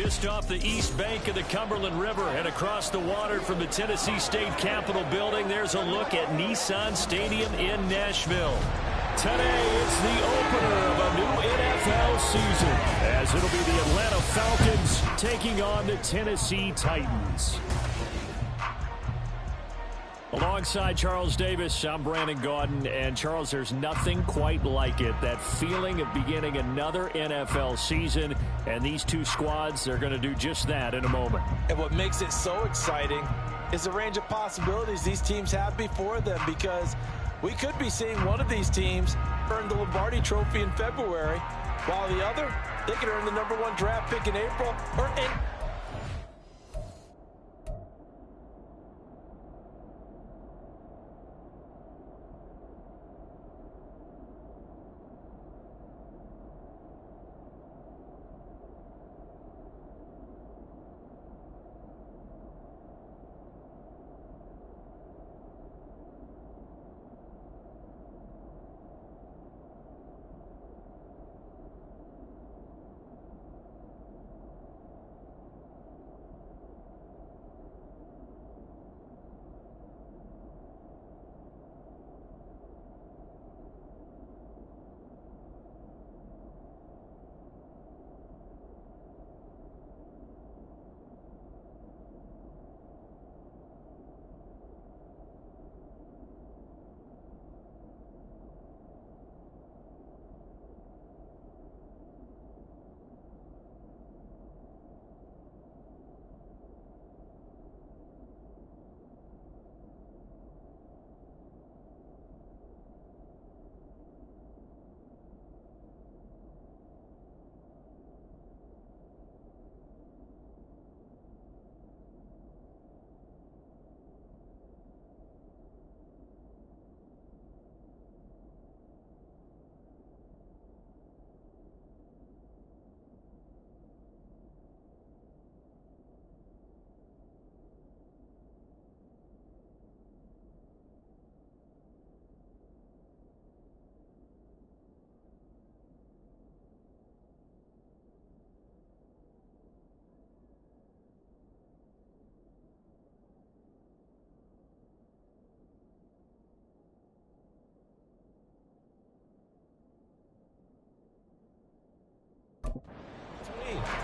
Just off the east bank of the Cumberland River and across the water from the Tennessee State Capitol building, there's a look at Nissan Stadium in Nashville. Today, it's the opener of a new NFL season, as it'll be the Atlanta Falcons taking on the Tennessee Titans. Alongside Charles Davis, I'm Brandon Gaudin. And Charles, there's nothing quite like it. That feeling of beginning another NFL season. And these two squads are going to do just that in a moment. And what makes it so exciting is the range of possibilities these teams have before them, because we could be seeing one of these teams earn the Lombardi Trophy in February, while the other, they could earn the #1 draft pick in April or in.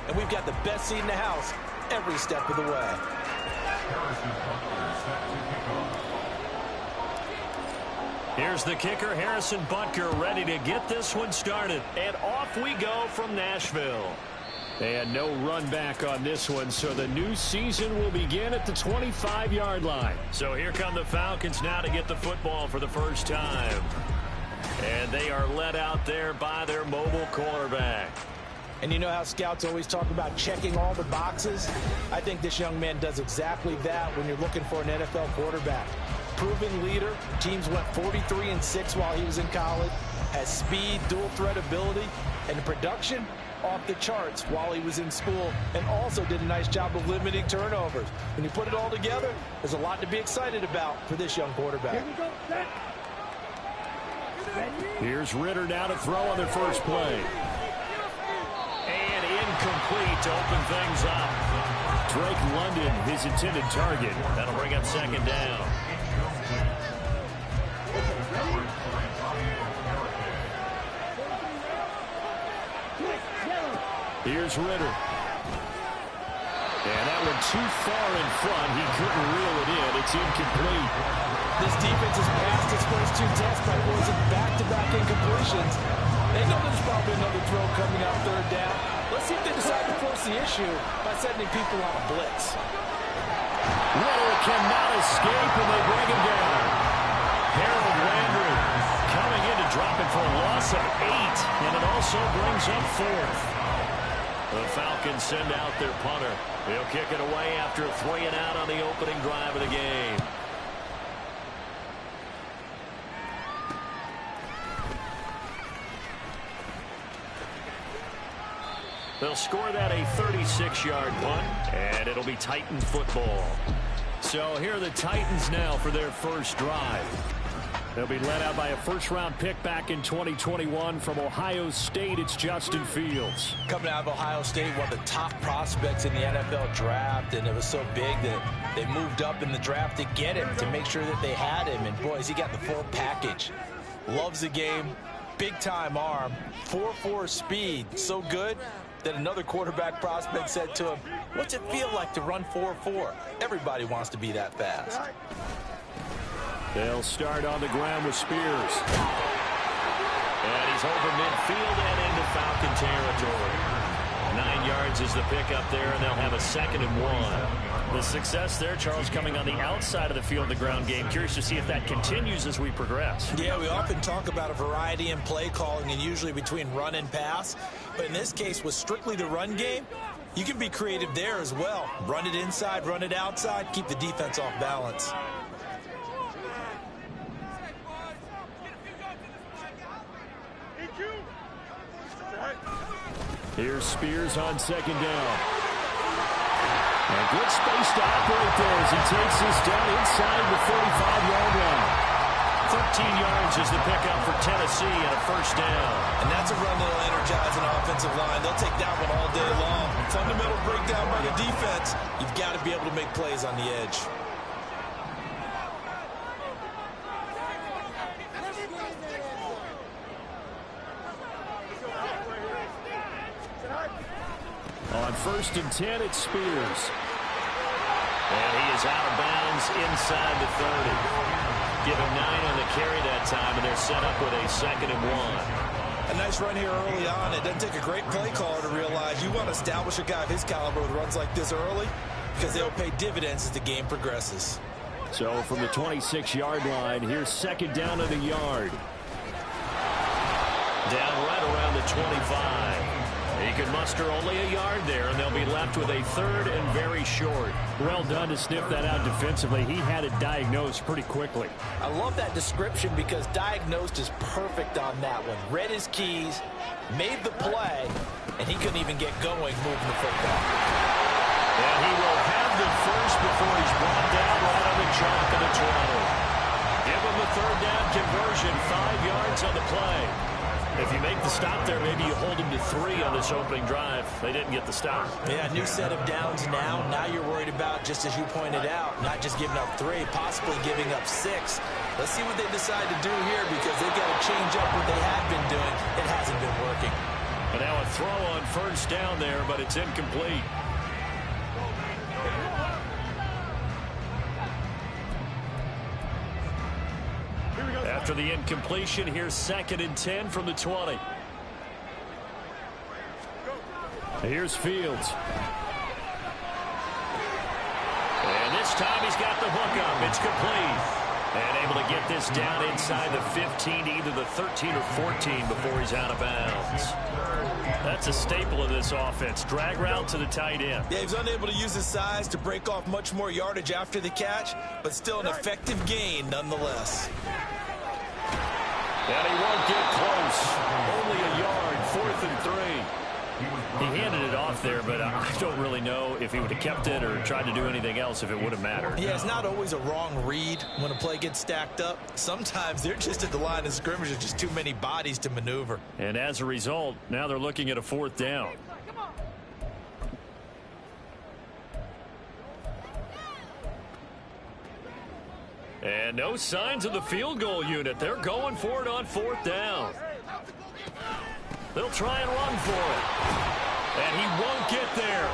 And we've got the best seat in the house every step of the way. Here's the kicker, Harrison Butker, ready to get this one started. And off we go from Nashville. They had no run back on this one, so the new season will begin at the 25-yard line. So here come the Falcons now to get the football for the first time. And they are led out there by their mobile quarterback. And you know how scouts always talk about checking all the boxes? I think this young man does exactly that when you're looking for an NFL quarterback. Proven leader. Teams went 43-6 while he was in college. Has speed, dual threat ability, and production off the charts while he was in school, and also did a nice job of limiting turnovers. When you put it all together, there's a lot to be excited about for this young quarterback. Here's Ritter now to throw on their first play. And incomplete to open things up. Drake London, his intended target. That'll bring up second down. Here's Ritter. And that one too far in front. He couldn't reel it in. It's incomplete. This defense has passed its first two tests by forcing back-to-back incompletions. They know there's probably another throw coming out third down. Let's see if they decide to force the issue by sending people on a blitz. Ritter cannot escape, and they bring him down. Harold Landry coming in to drop it for a loss of 8, and it also brings up fourth. The Falcons send out their punter. They'll kick it away after a 3-and-out on the opening drive of the game. They'll score that a 36-yard punt, and it'll be Titan football. So here are the Titans now for their first drive. They'll be led out by a first-round pick back in 2021 from Ohio State. It's Justin Fields. Coming out of Ohio State, one of the top prospects in the NFL draft, and it was so big that they moved up in the draft to get him, to make sure that they had him. And, boys, he got the full package. Loves the game, big-time arm, 4.4 speed, so good that another quarterback prospect said to him, "What's it feel like to run 4.4? Everybody wants to be that fast." They'll start on the ground with Spears. And he's over midfield and into Falcon territory. 9 yards is the pickup there, and they'll have a 2nd and 1. The success there, Charles, coming on the outside of the field, the ground game. Curious to see if that continues as we progress. Yeah, we often talk about a variety in play calling and usually between run and pass. But in this case, with strictly the run game, you can be creative there as well. Run it inside, run it outside, keep the defense off balance. Here's Spears on 2nd down. And good space to operate there as he takes this down inside the 45-yard line. 13 yards is the pickup for Tennessee and a 1st down. And that's a run that'll energize an offensive line. They'll take that one all day long. Fundamental breakdown by the defense. You've got to be able to make plays on the edge. On 1st and 10, it's Spears. And he is out of bounds inside the 30. Give him 9 on the carry that time, and they're set up with a 2nd and 1. A nice run here early on. It doesn't take a great play caller to realize you want to establish a guy of his caliber with runs like this early because they'll pay dividends as the game progresses. So from the 26-yard line, here's 2nd down and a yard. Down right around the 25. He can muster only a yard there, and they'll be left with a 3rd and very short. Well done to sniff that out defensively. He had it diagnosed pretty quickly. I love that description because diagnosed is perfect on that one. Read his keys, made the play, and he couldn't even get going moving the football. And he will have the first before he's brought down right on the chalk of the 20. Give him the 3rd down conversion, 5 yards on the play. If you make the stop there, maybe you hold him to 3 on this opening drive. They didn't get the stop. Yeah, new set of downs now. Now you're worried about, just as you pointed out, not just giving up 3, possibly giving up 6. Let's see what they decide to do here because they've got to change up what they have been doing. It hasn't been working. And now a throw on 1st down there, but it's incomplete. After the incompletion, here's 2nd and 10 from the 20. Here's Fields. And this time he's got the hook up. It's complete. And able to get this down inside the 15, either the 13 or 14 before he's out of bounds. That's a staple of this offense. Drag route to the tight end. Yeah, he's unable to use his size to break off much more yardage after the catch, but still an effective gain nonetheless. And he won't get close. Only a yard, 4th and 3. He handed it off there, but I don't really know if he would have kept it or tried to do anything else if it would have mattered. Yeah, it's not always a wrong read when a play gets stacked up. Sometimes they're just at the line of scrimmage. There's just too many bodies to maneuver. And as a result, now they're looking at a 4th down. And no signs of the field goal unit. They're going for it on 4th down. They'll try and run for it. And he won't get there.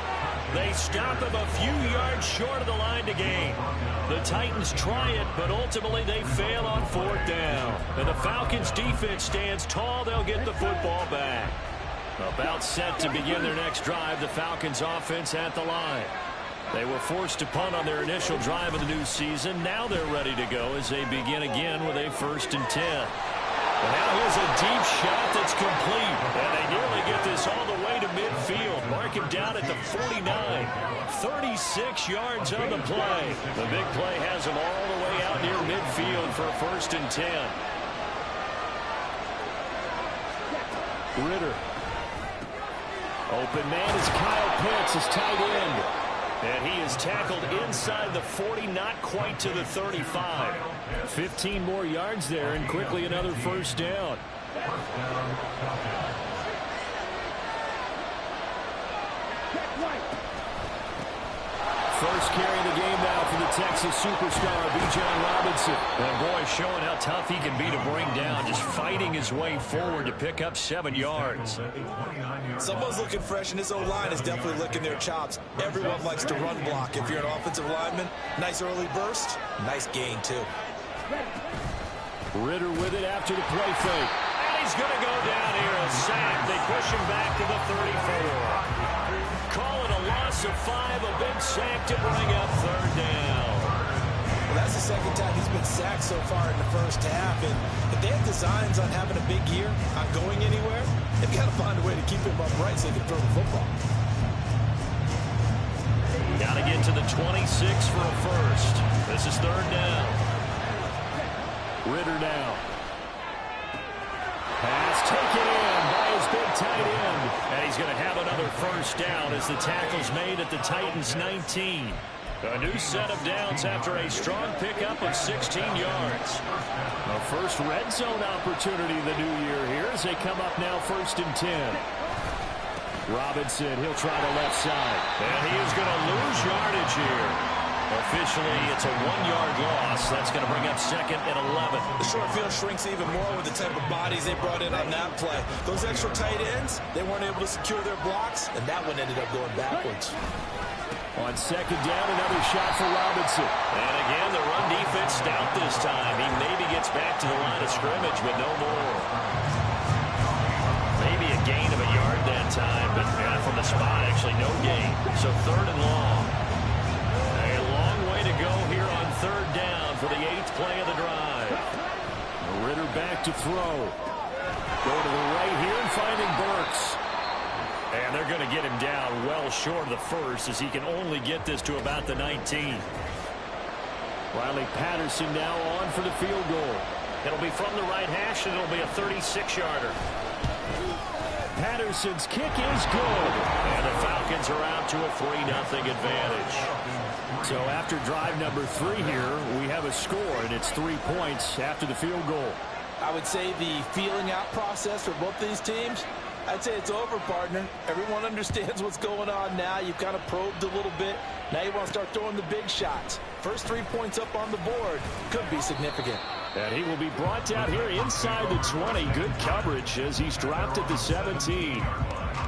They stop him a few yards short of the line to gain. The Titans try it, but ultimately they fail on 4th down. And the Falcons defense stands tall. They'll get the football back. About set to begin their next drive. The Falcons offense at the line. They were forced to punt on their initial drive of the new season. Now they're ready to go as they begin again with a 1st and 10. And now here's a deep shot that's complete. And they nearly get this all the way to midfield. Mark him down at the 49. 36 yards on the play. The big play has him all the way out near midfield for a 1st and 10. Ritter. Open man is Kyle Pitts, his tight end. And he is tackled inside the 40, not quite to the 35. 15 more yards there, and quickly another first down. First carry of the game now for the Texas superstar, Bijan Robinson. And boy, showing how tough he can be to bring down, just fighting his way forward to pick up 7 yards. Someone's looking fresh, and this O-line is definitely licking their chops. Everyone likes to run block. If you're an offensive lineman, nice early burst, nice gain too. Ridder with it after the play fake. And he's going to go down here, a sack. They push him back to the 34. Call it a loss of 5, a big sack to bring up 3rd down. Well, that's the second time he's been sacked so far in the first half. And if they have designs on having a big year, on going anywhere, they've got to find a way to keep him upright so they can throw the football. Got to get to the 26 for a first. This is 3rd down. Ridder now. Pass taken in by his big tight end. And he's going to have another first down as the tackle's made at the Titans' 19. A new set of downs after a strong pickup of 16 yards. A first red zone opportunity the new year here as they come up now 1st and 10. Robinson, he'll try the left side. And he is going to lose yardage here. Officially, it's a 1-yard loss. That's going to bring up 2nd and 11. The short field shrinks even more with the type of bodies they brought in on that play. Those extra tight ends, they weren't able to secure their blocks, and that one ended up going backwards. On 2nd down, another shot for Robinson. And again, the run defense stout this time. He maybe gets back to the line of scrimmage, but no more. Maybe a gain of a yard that time, but from the spot, actually no gain. So 3rd and long. A long way to go here on 3rd down for the 8th play of the drive. Ridder back to throw. Go to the right here and finding Burks. And they're going to get him down well short of the first as he can only get this to about the 19. Riley Patterson now on for the field goal. It'll be from the right hash, and it'll be a 36-yarder. Patterson's kick is good. And the Falcons are out to a 3-0 advantage. So after drive number 3 here, we have a score, and it's 3 points after the field goal. I would say the feeling out process for both these teams, I'd say it's over, partner. Everyone understands what's going on now. You've kind of probed a little bit. Now you want to start throwing the big shots. First 3 points up on the board could be significant. And he will be brought down here inside the 20. Good coverage as he's dropped at the 17.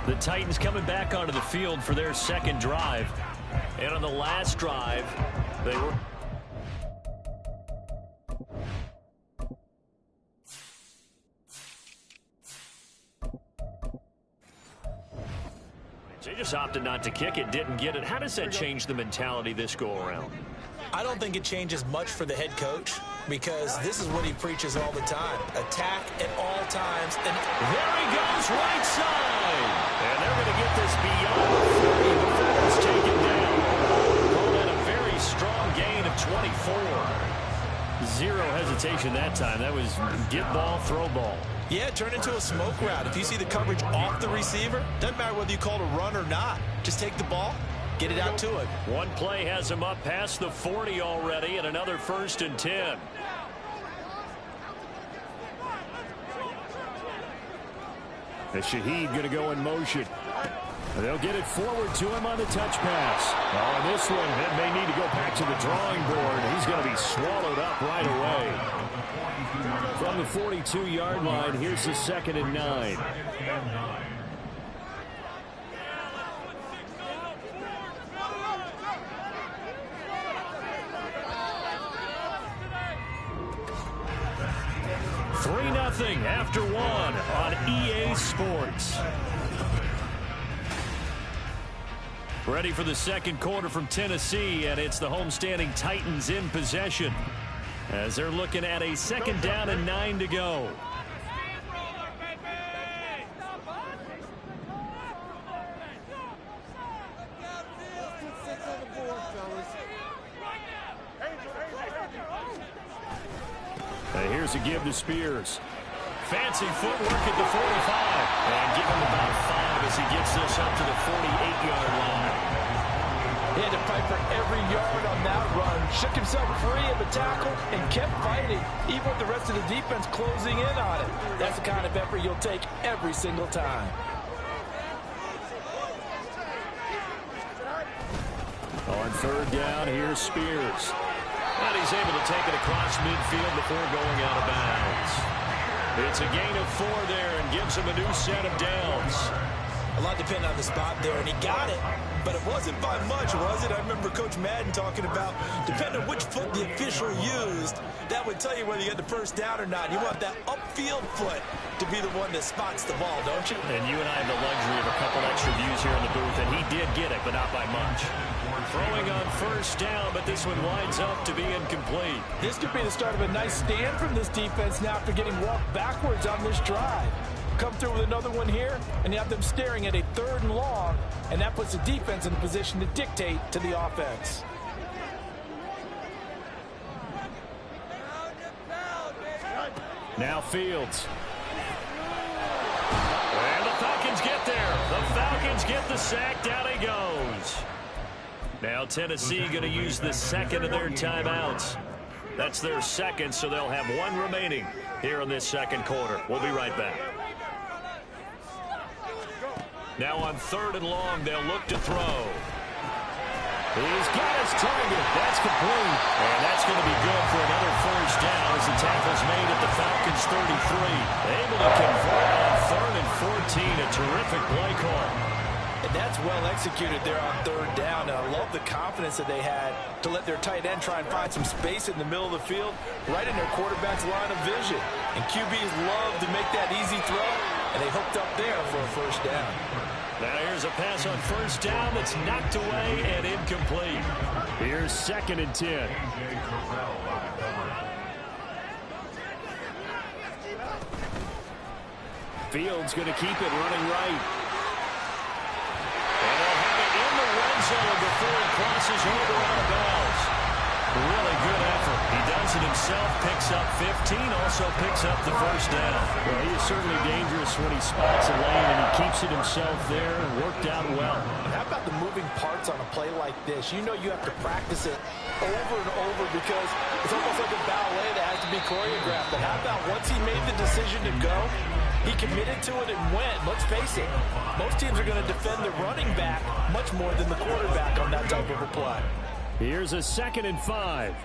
The Titans coming back onto the field for their 2nd drive. And on the last drive, they were... They just opted not to kick it, didn't get it. How does that change the mentality this go-around? I don't think it changes much for the head coach because this is what he preaches all the time. Attack at all times. And there he goes, right side. And they're going to get this beyond the 30 before it's taken down. Call that a very strong gain of 24. Zero hesitation that time. That was get ball, throw ball. Yeah, turn into a smoke route. If you see the coverage off the receiver, doesn't matter whether you call it a run or not. Just take the ball, get it out to it. One play has him up past the 40 already, and another 1st and 10. The Shaheed going to go in motion. They'll get it forward to him on the touch pass. On this one, it may need to go back to the drawing board. He's going to be swallowed up right away. From the 42-yard line, here's the 2nd and 9. Nothing after 1 on EA Sports. Ready for the 2nd quarter from Tennessee, and it's the homestanding Titans in possession as they're looking at a 2nd down and 9 to go. And here's a give to Spears. Fancy footwork at the 45. And give him about 5 as he gets this up to the 48-yard line. He had to fight for every yard on that run. Shook himself free of the tackle and kept fighting, even with the rest of the defense closing in on it. That's the kind of effort you'll take every single time. On third down, here's Spears. And he's able to take it across midfield before going out of bounds. It's a gain of 4 there and gives him a new set of downs. A lot depended on the spot there, and he got it. But it wasn't by much, was it? I remember Coach Madden talking about, depending on which foot the official used, that would tell you whether you had the first down or not. You want that upfield foot to be the one that spots the ball, don't you? And you and I have the luxury of a couple extra views here in the booth, and he did get it, but not by much. Throwing on first down, but this one winds up to be incomplete. This could be the start of a nice stand from this defense now after getting walked backwards on this drive. Come through with another one here, and you have them staring at a 3rd and long, and that puts the defense in a position to dictate to the offense. Now Fields. And the Falcons get there. The Falcons get the sack. Down he goes. Now Tennessee going to use the second of their timeouts. That's their second, so they'll have 1 remaining here in this second quarter. We'll be right back. Now on 3rd and long, they'll look to throw. He's got his target. That's complete. And that's going to be good for another first down as the tackle's made at the Falcons 33. Able to convert on 3rd and 14. A terrific play call. And that's well executed there on 3rd down. And I love the confidence that they had to let their tight end try and find some space in the middle of the field, right in their quarterback's line of vision. And QBs love to make that easy throw, and they hooked up there for a first down. Now here's a pass on first down that's knocked away and incomplete. Here's 2nd and 10. Fields going to keep it running right. And they'll have it in the red zone before he crosses over out of bounds. Really good effort. He does it himself, picks up 15, also picks up the first down. Well, he is certainly dangerous when he spots a lane, and he keeps it himself there. Worked out well. And how about the moving parts on a play like this? You know you have to practice it over and over because it's almost like a ballet that has to be choreographed. But how about once he made the decision to go, he committed to it and went. Let's face it, most teams are going to defend the running back much more than the quarterback on that type of a play. Here's a 2nd and 5.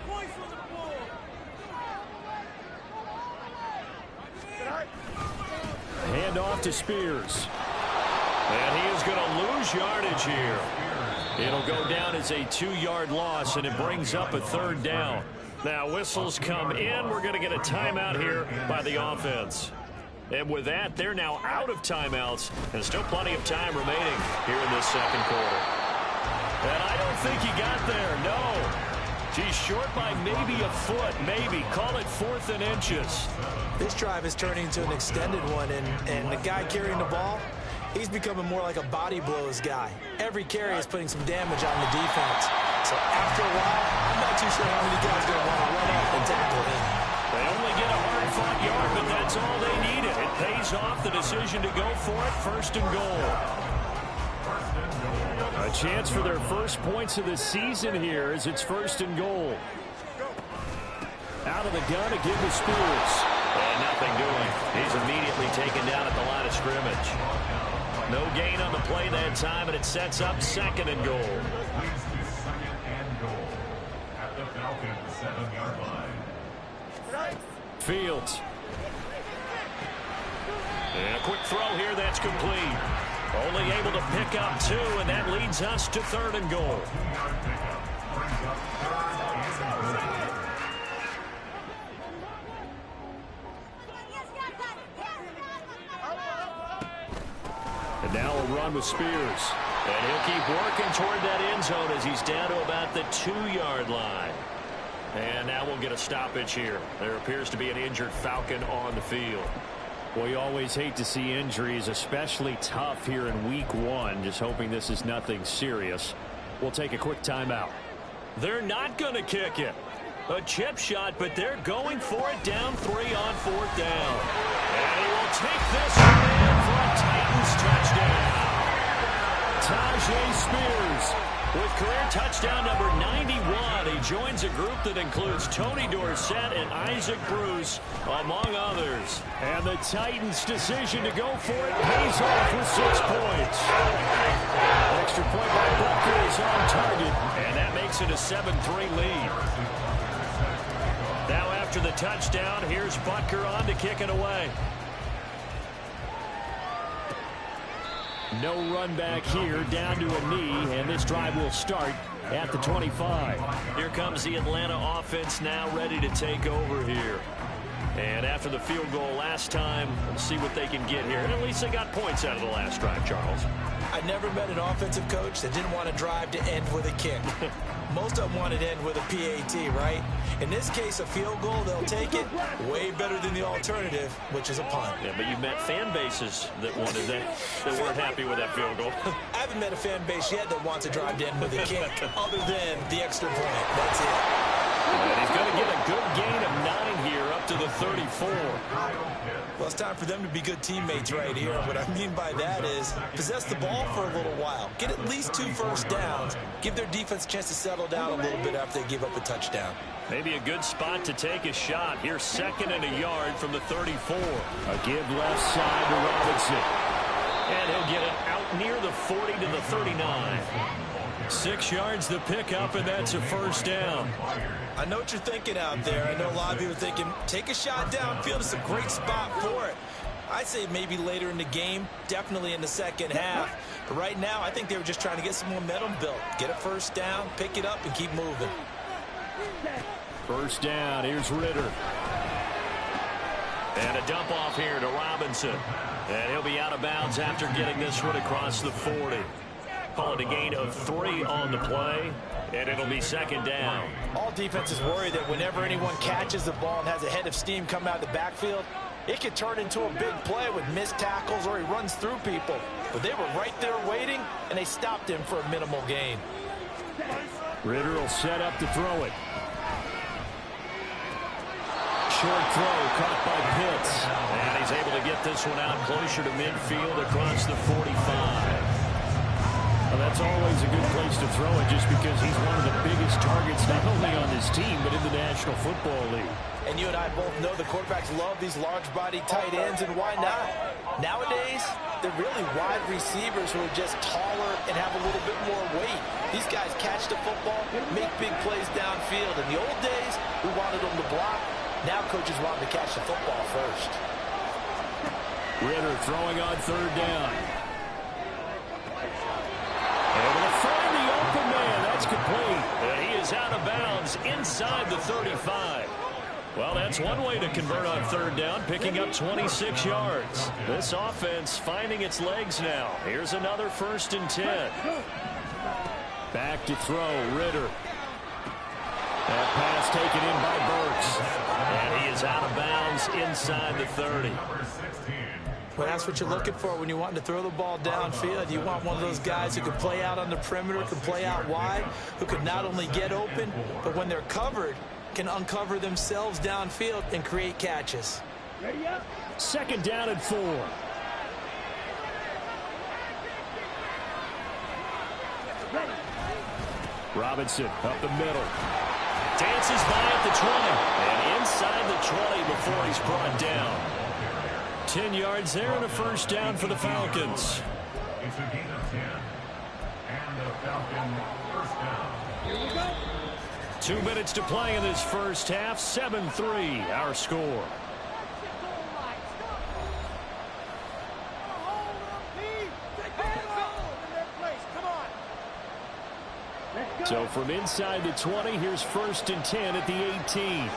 Hand off to Spears. And he is going to lose yardage here. It'll go down as a 2-yard loss, and it brings up a 3rd down. Now whistles come in. We're going to get a timeout here by the offense. And with that, they're now out of timeouts, and still plenty of time remaining here in this second quarter. And I don't think he got there, no. He's short by maybe a foot, maybe. Call it 4th and inches. This drive is turning into an extended one, and the guy carrying the ball, he's becoming more like a body blows guy. Every carry is putting some damage on the defense. So after a while, I'm not too sure how many guys are going to want to run up and tackle him. They only get a hard-fought yard, but that's all they needed. It pays off the decision to go for it, 1st and goal. A chance for their first points of the season here as it's 1st and goal. Out of the gun to give to Spears. And nothing doing. He's immediately taken down at the line of scrimmage. No gain on the play that time, and it sets up 2nd and goal. Fields. And a quick throw here that's complete. Only able to pick up 2, and that leads us to 3rd and goal. And now a run with Spears. And he'll keep working toward that end zone as he's down to about the 2-yard line. And now we'll get a stoppage here. There appears to be an injured Falcon on the field. Well, you always hate to see injuries, especially tough here in week 1. Just hoping this is nothing serious. We'll take a quick timeout. They're not going to kick it. A chip shot, but they're going for it down 3 on 4th down. And he will take this one in for a Titans touchdown. Tyjae Spears With career touchdown number 91, he joins a group that includes Tony Dorsett and Isaac Bruce, among others. And the Titans' decision to go for it pays off with 6 points. Extra point by Butker is on target, and that makes it a 7-3 lead. Now after the touchdown, here's Butker on to kick it away. No run back here, down to a knee, and this drive will start at the 25. Here comes the Atlanta offense now ready to take over here. And after the field goal last time, let's see what they can get here. And at least they got points out of the last drive, Charles. I never met an offensive coach that didn't want to drive to end with a kick. Most of them wanted to end with a PAT, right? In this case, a field goal, they'll take it. Way better than the alternative, which is a punt. Yeah, but you've met fan bases that wanted that weren't happy with that field goal. I haven't met a fan base yet that wants to drive to end with a kick, other than the extra point. That's it. And he's going to get a good gain of 9 here, up to the 34. Well, it's time for them to be good teammates right here. What I mean by that is possess the ball for a little while. Get at least 2 first downs. Give their defense a chance to settle down a little bit after they give up a touchdown. Maybe a good spot to take a shot. Here's 2nd and a yard from the 34. A give left side to Robinson. And he'll get it out near the 40 to the 39. 6 yards the pickup, and that's a first down. I know what you're thinking out there. I know a lot of you are thinking, take a shot downfield. It's a great spot for it. I'd say maybe later in the game, definitely in the second half. But right now, I think they were just trying to get some momentum built. Get a first down, pick it up, and keep moving. First down, here's Ritter. And a dump off here to Robinson. And he'll be out of bounds after getting this one across the 40. Call it a gain of 3 on the play, and it'll be 2nd down. All defenses worry that whenever anyone catches the ball and has a head of steam come out of the backfield, it could turn into a big play with missed tackles or he runs through people. But they were right there waiting, and they stopped him for a minimal gain. Ritter will set up to throw it. Short throw caught by Pitts. And he's able to get this one out closer to midfield across the 45. Well, that's always a good place to throw it just because he's one of the biggest targets not only on this team but in the National Football League. And you and I both know the quarterbacks love these large-bodied tight ends, and why not? Nowadays, they're really wide receivers who are just taller and have a little bit more weight. These guys catch the football, make big plays downfield. In the old days, we wanted them to block. Now coaches want them to catch the football first. Ritter throwing on 3rd down. Able to find the open man. That's complete. And he is out of bounds inside the 35. Well, that's one way to convert on 3rd down, picking up 26 yards. This offense finding its legs now. Here's another 1st and 10. Back to throw, Ritter. That pass taken in by Burks. And he is out of bounds inside the 30. Well, that's what you're looking for when you want to throw the ball downfield. You want one of those guys who can play out on the perimeter, can play out wide, who can not only get open, but when they're covered, can uncover themselves downfield and create catches. 2nd down and 4. Robinson up the middle. Dances by at the 20. And inside the 20 before he's brought down. 10 yards there and a first down for the Falcons. It's a gain of 10. And the Falcon first down. Here we go. 2 minutes to play in this first half. 7-3 our score. So from inside the 20, here's 1st and 10 at the 18.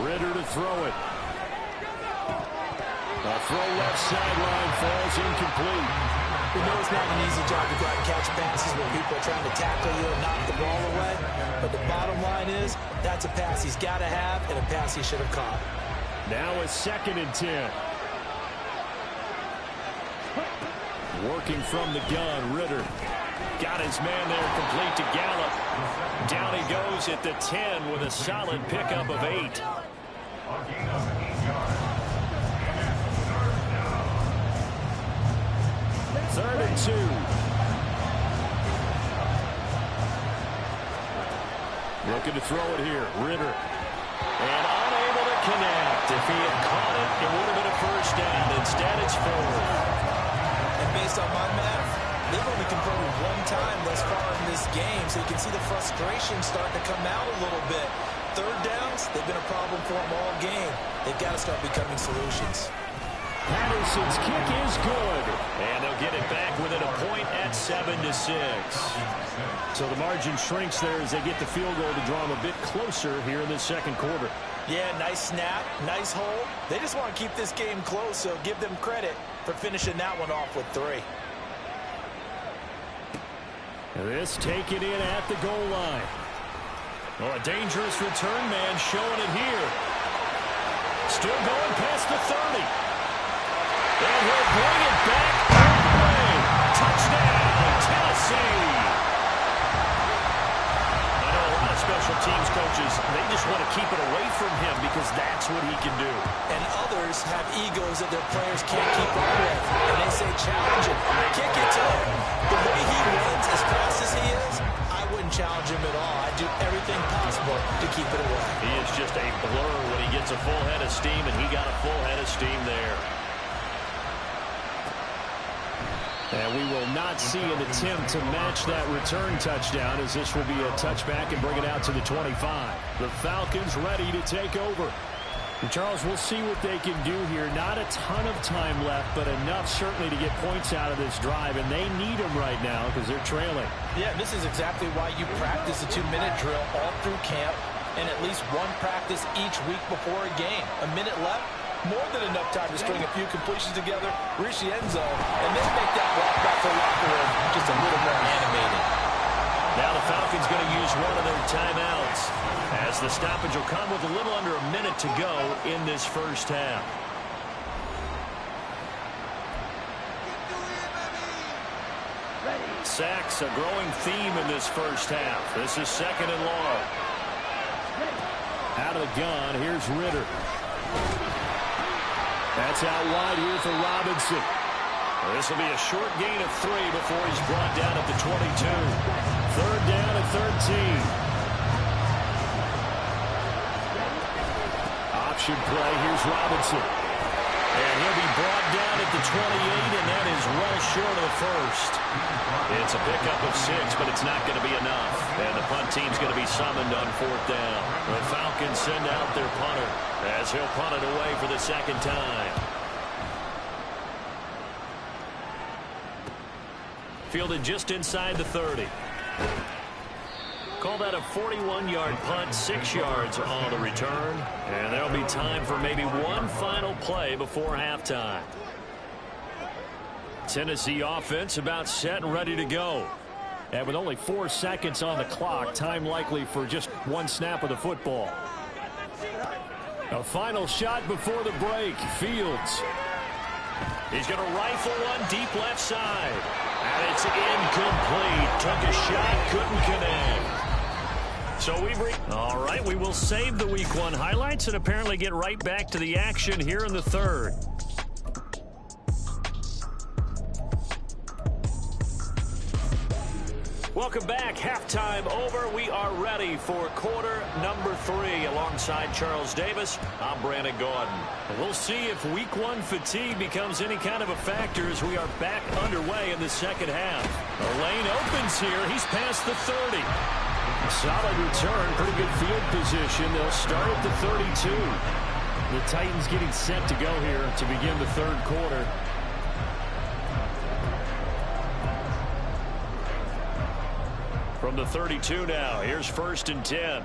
Ritter to throw it. A throw left sideline falls incomplete. We know it's not an easy job to go out and catch passes when people are trying to tackle you and knock the ball away. But the bottom line is, that's a pass he's got to have and a pass he should have caught. Now a 2nd and 10. Working from the gun, Ritter. Got his man there complete to Gallup. Down he goes at the 10 with a solid pickup of 8. 3rd and 2. Looking to throw it here. Ritter. And unable to connect. If he had caught it, it would have been a first down. Instead, it's fourth. And based on my math, they've only converted one time thus far in this game, so you can see the frustration starting to come out a little bit. Third downs, they've been a problem for them all game. They've got to start becoming solutions. Patterson's kick is good. And they'll get it back within a point at 7-6. So the margin shrinks there as they get the field goal to draw them a bit closer here in the second quarter. Yeah, nice snap, nice hold. They just want to keep this game close, so give them credit for finishing that one off with 3. This taken in at the goal line. Oh, a dangerous return man showing it here. Still going past the 30. And he'll bring it back all the way. Touchdown, Tennessee. I know a lot of special teams coaches, they just want to keep it away from him because that's what he can do. And others have egos that their players can't keep up with. And they say, challenge him, kick it to him. The way he runs, as fast as he is, I wouldn't challenge him at all. I'd do everything possible to keep it away. He is just a blur when he gets a full head of steam, and he got a full head of steam there. And we will not see an attempt to match that return touchdown, as this will be a touchback and bring it out to the 25. The Falcons ready to take over. And Charles, we'll see what they can do here. Not a ton of time left, but enough certainly to get points out of this drive, and they need them right now because they're trailing. Yeah, this is exactly why you practice a 2-minute drill all through camp and at least one practice each week before a game. A minute left, more than enough time to string a few completions together, reach the end zone, and then make that walk back to the locker room just a little more animated. Now the Falcons going to use one of their timeouts, as the stoppage will come with a little under a minute to go in this first half. Sacks, a growing theme in this first half. This is second and long. Out of the gun, here's Ritter. That's out wide here for Robinson. This will be a short gain of 3 before he's brought down at the 22. Third down at 13. Option play, here's Robinson. And he'll be brought down at the 28, and that is well short of the first. It's a pickup of 6, but it's not going to be enough. And the punt team's going to be summoned on fourth down. The Falcons send out their punter as he'll punt it away for the second time. Fielded just inside the 30. Call that a 41-yard punt, 6 yards on the return. And there'll be time for maybe one final play before halftime. Tennessee offense about set and ready to go. And with only 4 seconds on the clock, time likely for just one snap of the football. A final shot before the break. Fields. He's going to rifle one deep left side. And it's incomplete. Took a shot, couldn't connect. So all right, we will save the Week 1 highlights and apparently get right back to the action here in the third. Welcome back. Halftime over. We are ready for quarter number 3. Alongside Charles Davis, I'm Brandon Gordon. We'll see if Week 1 fatigue becomes any kind of a factor as we are back underway in the second half. The lane opens here. He's past the 30. Solid return. Pretty good field position. They'll start at the 32. The Titans getting set to go here to begin the third quarter. From the 32 now, here's 1st and 10.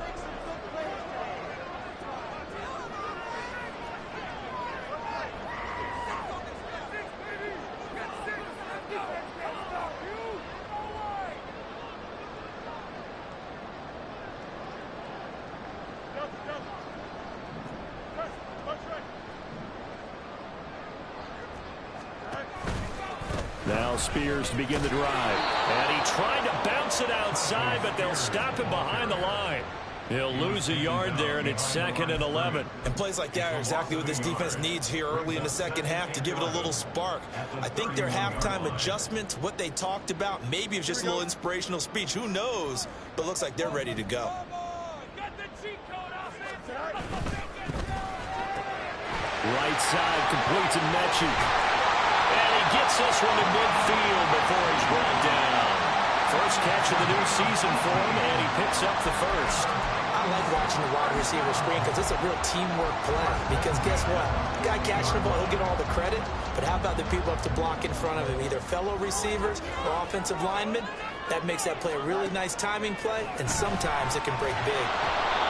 Now Spears to begin the drive. And he tried to bounce it outside, but they'll stop him behind the line. He'll lose a yard there, and it's 2nd and 11. And plays like that are exactly what this defense needs here early in the second half to give it a little spark. I think their halftime adjustments, what they talked about, maybe it was just a little inspirational speech. Who knows? But looks like they're ready to go. Right side, complete to Mechie. And he gets this one to midfield before he's brought down. First catch of the new season for him, and he picks up the first. I like watching the wide receiver screen because it's a real teamwork play. Because guess what? The guy catching the ball, he'll get all the credit. But how about the people up to block in front of him, either fellow receivers or offensive linemen? That makes that play a really nice timing play, and sometimes it can break big.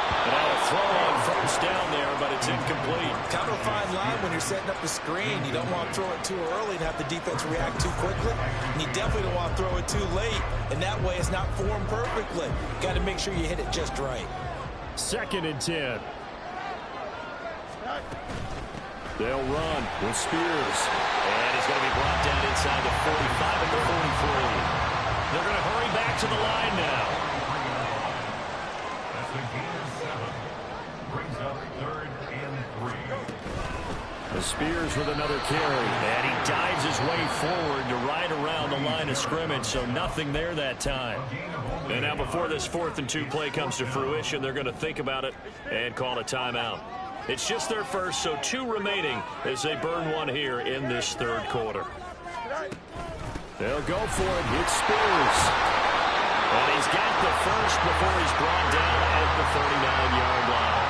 And now a throw on first down there, but it's incomplete. Kind of a fine line when you're setting up the screen. You don't want to throw it too early and have the defense react too quickly. And you definitely don't want to throw it too late. And that way it's not formed perfectly. Got to make sure you hit it just right. 2nd and 10. They'll run with Spears. And he's going to be brought down inside the 45 at the 43. They're going to hurry back to the line now. Brings up 3rd and 3. Spears with another carry. And he dives his way forward to right around the line of scrimmage, so nothing there that time. And now before this 4th and 2 play comes to fruition, they're going to think about it and call a timeout. It's just their first, so 2 remaining as they burn one here in this 3rd quarter. They'll go for it. It's Spears. And he's got the first before he's brought down at the 39-yard line.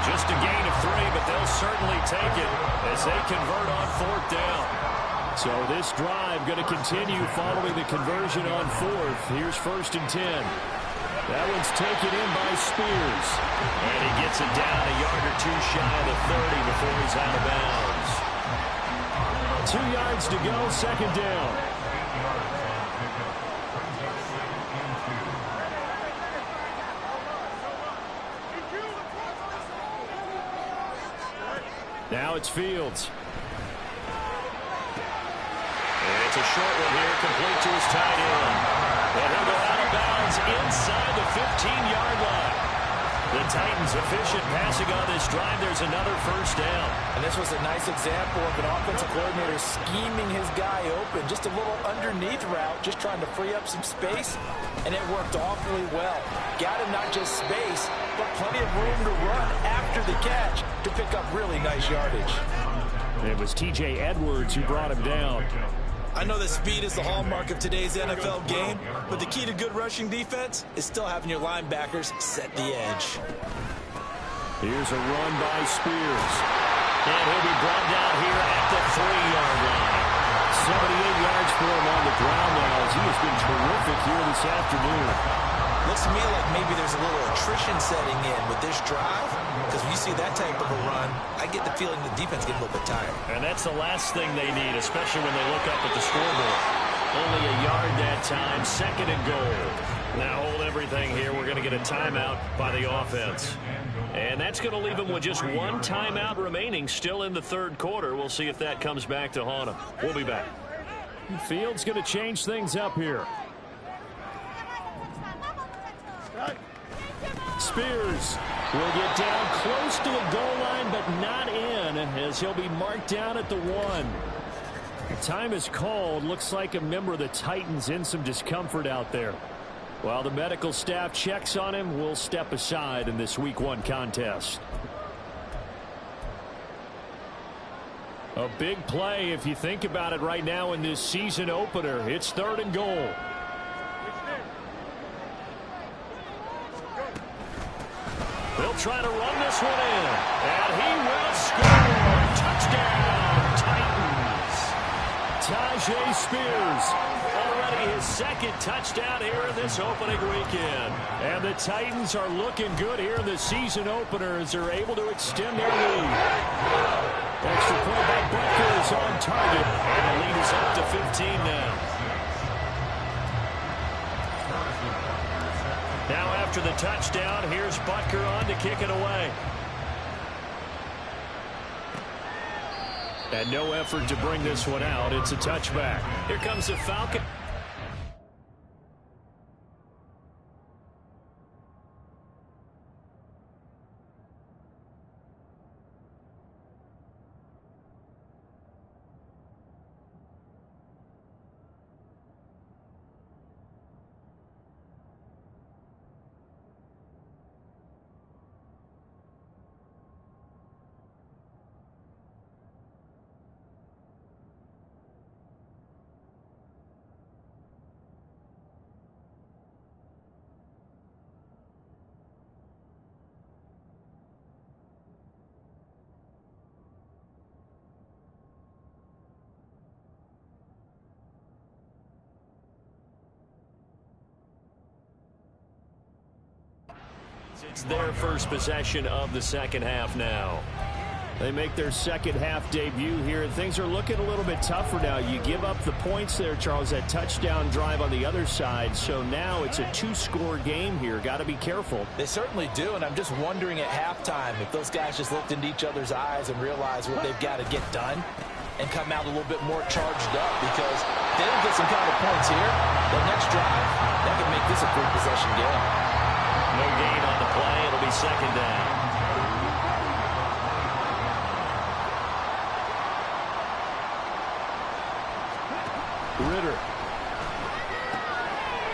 Just a gain of 3, but they'll certainly take it as they convert on 4th down. So this drive going to continue following the conversion on 4th. Here's 1st and 10. That one's taken in by Spears. And he gets it down a yard or 2 shy of the 30 before he's out of bounds. 2 yards to go, 2nd down. Now it's Fields. And it's a short one here, complete to his tight end. And he'll go out of bounds inside the 15-yard line. The Titans efficient passing on this drive. There's another 1st down. And this was a nice example of an offensive coordinator scheming his guy open. Just a little underneath route, just trying to free up some space. And it worked awfully well. Got him not just space, but plenty of room to run after the catch to pick up really nice yardage. It was T.J. Edwards who brought him down. I know that speed is the hallmark of today's NFL game, but the key to good rushing defense is still having your linebackers set the edge. Here's a run by Spears. And he'll be brought down here at the 3-yard line. 78 yards for him on the ground now as he has been terrific here this afternoon. Looks to me like maybe there's a little attrition setting in with this drive, because when you see that type of a run, I get the feeling the defense gets a little bit tired. And that's the last thing they need, especially when they look up at the scoreboard. Only a yard that time, 2nd and goal. Now hold everything here. We're going to get a timeout by the offense. And that's going to leave them with just 1 timeout remaining still in the 3rd quarter. We'll see if that comes back to haunt them. We'll be back. Fields going to change things up here. Spears will get down close to the goal line, but not in, as he'll be marked down at the 1. The time is called. Looks like a member of the Titans in some discomfort out there. While the medical staff checks on him, we'll step aside in this Week 1 contest. A big play if you think about it right now in this season opener. It's 3rd and goal. They'll try to run this one in. And he will score. Touchdown, Titans. Tyjae Spears. Already his 2nd touchdown here in this opening weekend. And the Titans are looking good here in the season opener as they're able to extend their lead. Extra point by Butker is on target. And the lead is up to 15 now. Now after the touchdown, here's Butker on to kick it away. And no effort to bring this one out. It's a touchback. Here comes the Falcon. It's their first possession of the second half now. They make their second half debut here, and things are looking a little bit tougher now. You give up the points there, Charles, that touchdown drive on the other side. So now it's a two-score game here. Got to be careful. They certainly do, and I'm just wondering at halftime if those guys just looked into each other's eyes and realized what they've got to get done and come out a little bit more charged up, because if they don't get some kind of points here, the next drive, that could make this a three-possession game. No gain on the play. It'll be second down. Ritter.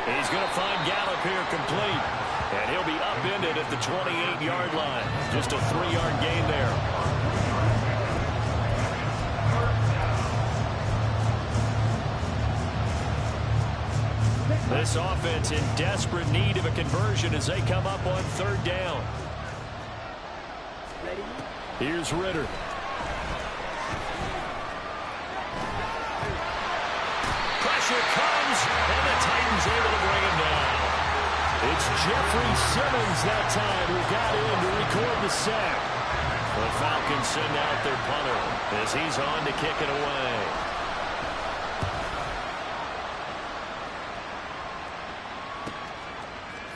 He's going to find Gallup here complete. And he'll be upended at the 28-yard line. Just a 3-yard gain there. This offense in desperate need of a conversion as they come up on third down. Here's Ritter. Pressure comes, and the Titans able to bring him down. It's Jeffrey Simmons that time who got in to record the sack. The Falcons send out their punter as he's on to kick it away.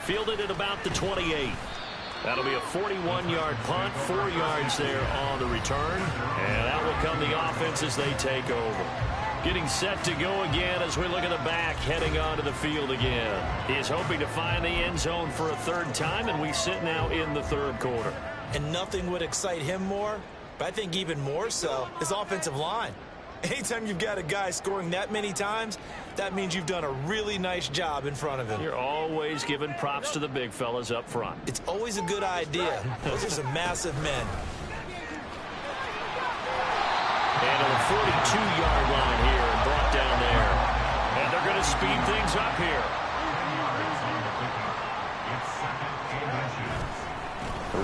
Fielded at about the 28. That'll be a 41-yard punt, 4 yards there on the return. And out will come the offense as they take over. Getting set to go again as we look at the back, heading onto the field again. He's hoping to find the end zone for a third time, and we sit now in the third quarter. And nothing would excite him more, but I think even more so, his offensive line. Anytime you've got a guy scoring that many times, that means you've done a really nice job in front of him. You're always giving props to the big fellas up front. It's always a good idea. Those are some massive men. And to the 42-yard line here and brought down there. And they're going to speed things up here.